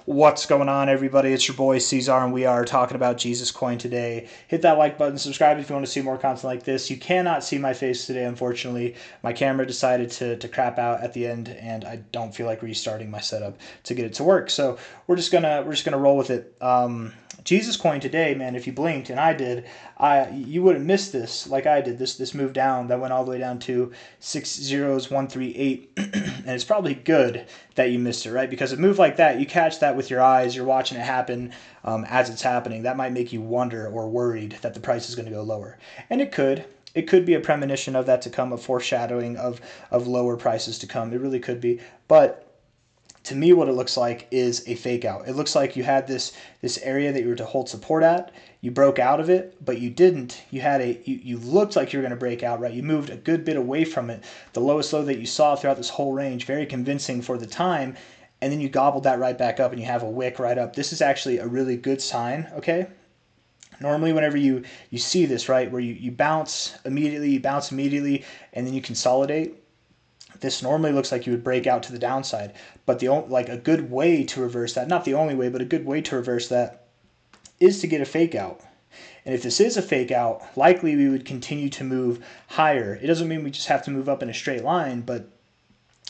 What's going on, everybody? It's your boy C-Zar, and we are talking about Jesus Coin today. Hit that like button, subscribe if you want to see more content like this. You cannot see my face today, unfortunately. My camera decided to crap out at the end, and I don't feel like restarting my setup to get it to work. So we're just gonna roll with it. Jesus Coin today, man. If you blinked, and I did, you wouldn't miss this like I did. This move down that went all the way down to 60138, and it's probably good that you missed it, right? Because a move like that, you catch that with your eyes, you're watching it happen as it's happening. That might make you wonder or worried that the price is going to go lower, and it could. It could be a premonition of that to come, a foreshadowing of lower prices to come. It really could be, but to me, what it looks like is a fake out. It looks like you had this area that you were to hold support at. You broke out of it, but you didn't. You looked like you were going to break out, right? You moved a good bit away from it. The lowest low that you saw throughout this whole range, very convincing for the time, and then you gobbled that right back up, and you have a wick right up. This is actually a really good sign, okay? Normally, whenever you see this, right, where you bounce immediately, and then you consolidate, this normally looks like you would break out to the downside. But a good way to reverse that, not the only way, but a good way to reverse that is to get a fake out. And if this is a fake out, likely we would continue to move higher. It doesn't mean we just have to move up in a straight line, but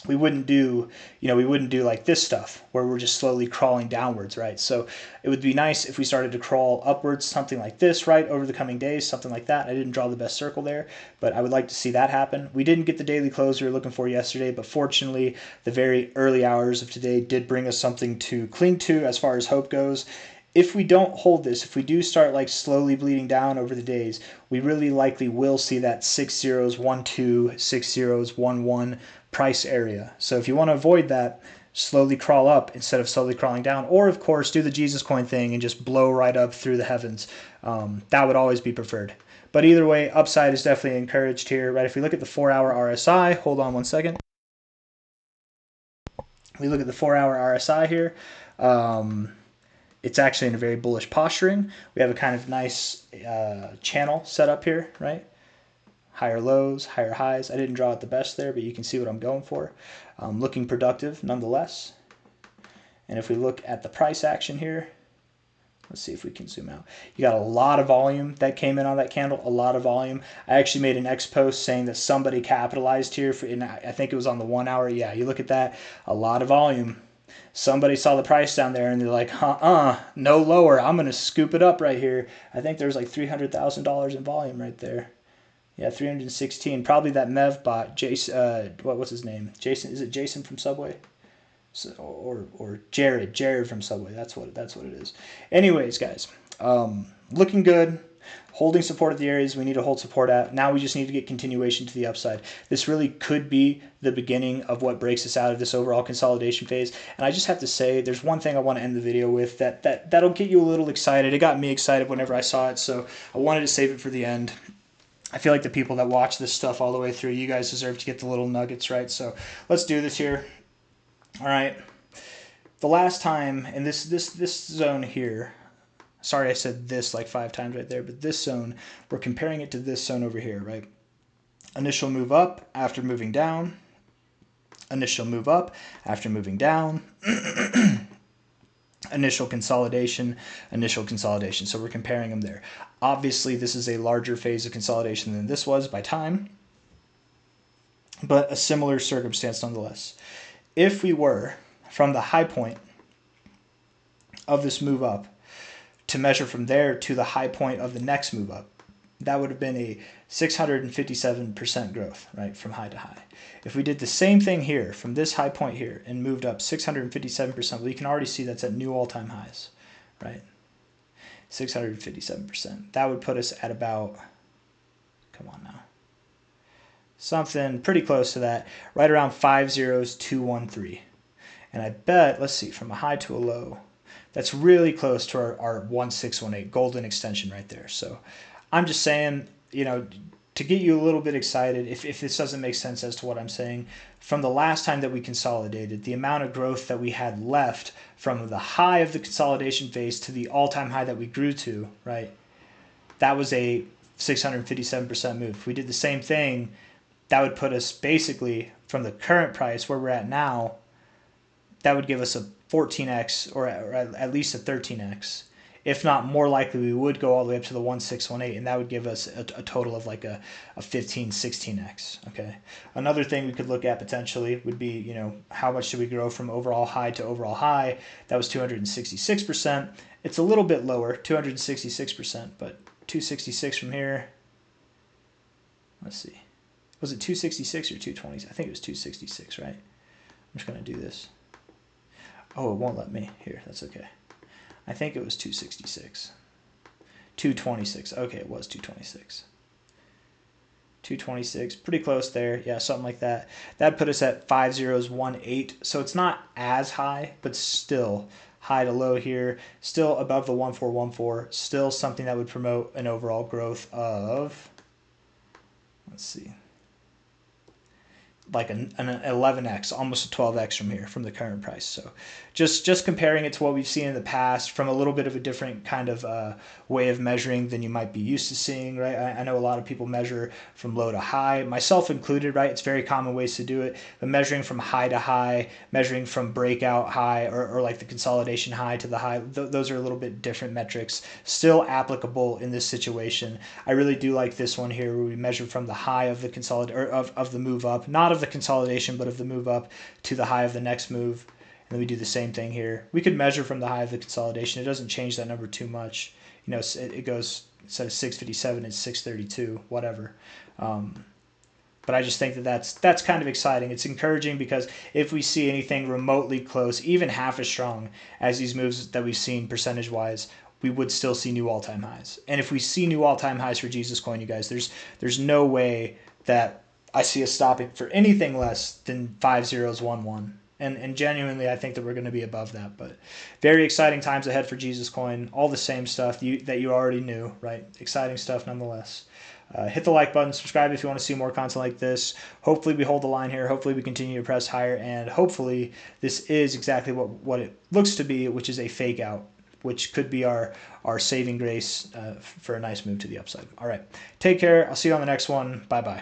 we wouldn't do like this stuff where we're just slowly crawling downwards, right? So it would be nice if we started to crawl upwards, something like this, right, over the coming days, something like that. I didn't draw the best circle there, but I would like to see that happen. We didn't get the daily close we were looking for yesterday, but fortunately, the very early hours of today did bring us something to cling to as far as hope goes. If we don't hold this, if we do start like slowly bleeding down over the days, we really likely will see that 6012, 6011 price area. So if you want to avoid that, slowly crawl up instead of slowly crawling down, or of course do the Jesus Coin thing and just blow right up through the heavens. That would always be preferred. But either way, upside is definitely encouraged here, right? If we look at the 4-hour RSI, hold on one second. We look at the 4-hour RSI here. It's actually in a very bullish posturing. We have a kind of nice channel set up here, right? Higher lows, higher highs. I didn't draw it the best there, but you can see what I'm going for. Looking productive nonetheless. And if we look at the price action here, let's see if we can zoom out. You got a lot of volume that came in on that candle, a lot of volume. I actually made an X post saying that somebody capitalized here, and I think it was on the 1 hour. Yeah, you look at that, a lot of volume. Somebody saw the price down there and they're like, no lower. I'm going to scoop it up right here. I think there's like $300,000 in volume right there. Yeah, 316. Probably that Mev bot, Jason. What's his name? Jason. Is it Jason from Subway? So, or Jared from Subway. That's what it is. Anyways, guys, looking good. Holding support at the areas we need to hold support at. Now we just need to get continuation to the upside. This really could be the beginning of what breaks us out of this overall consolidation phase. And I just have to say, there's one thing I want to end the video with that'll get you a little excited. It got me excited whenever I saw it, so I wanted to save it for the end. I feel like the people that watch this stuff all the way through, you guys deserve to get the little nuggets, right? So let's do this here. All right. The last time, in this zone here, sorry I said this like 5 times right there, but this zone, we're comparing it to this zone over here, right? Initial move up after moving down. Initial move up after moving down. Initial consolidation. So we're comparing them there. Obviously, this is a larger phase of consolidation than this was by time, but a similar circumstance nonetheless. If we were, from the high point of this move up, to measure from there to the high point of the next move up, that would have been a 657% growth, right, from high to high. If we did the same thing here, from this high point here, and moved up 657%, well, you can already see that's at new all-time highs, right? 657%. That would put us at about, come on now, something pretty close to that, right around 50213. And I bet, let's see, from a high to a low, that's really close to our 1618 golden extension right there. So I'm just saying, to get you a little bit excited, if this doesn't make sense as to what I'm saying, from the last time that we consolidated, the amount of growth that we had left from the high of the consolidation phase to the all-time high that we grew to, right, that was a 657% move. If we did the same thing, that would put us basically from the current price where we're at now that would give us a 14x or at least a 13x. If not, more likely we would go all the way up to the 1618, and that would give us a total of like a 15, 16x. Okay. Another thing we could look at potentially would be, you know, how much did we grow from overall high to overall high? That was 266%. It's a little bit lower, 266%, but 266 from here. Let's see. Was it 266 or 220? I think it was 266, right? I'm just going to do this. Oh, it won't let me. Here, that's okay. I think it was 266. 226. Okay, it was 226. 226, pretty close there. Yeah, something like that. That put us at 5018. So it's not as high, but still high to low here. Still above the 1414. Still something that would promote an overall growth of, let's see, like an 11x, almost a 12x from here, from the current price. So just comparing it to what we've seen in the past from a little bit of a different kind of way of measuring than you might be used to seeing, right? I know a lot of people measure from low to high, myself included, right? It's very common ways to do it, but measuring from high to high, measuring from breakout high or like the consolidation high to the high, those are a little bit different metrics, still applicable in this situation. I really do like this one here where we measure from the high of the of the move up, not of the consolidation, but of the move up to the high of the next move. And then we do the same thing here. We could measure from the high of the consolidation. It doesn't change that number too much. You know, it goes, instead of 657, it's 632, whatever. But I just think that that's kind of exciting. It's encouraging because if we see anything remotely close, even half as strong as these moves that we've seen percentage-wise, we would still see new all-time highs. And if we see new all-time highs for Jesus Coin, you guys, there's no way that I see us stopping for anything less than 5011. And genuinely, I think that we're going to be above that. But very exciting times ahead for Jesus Coin. All the same stuff that you already knew, right? Exciting stuff nonetheless. Hit the like button, subscribe if you want to see more content like this. Hopefully we hold the line here. Hopefully we continue to press higher. And hopefully this is exactly what it looks to be, which is a fake out, which could be our saving grace for a nice move to the upside. All right. Take care. I'll see you on the next one. Bye-bye.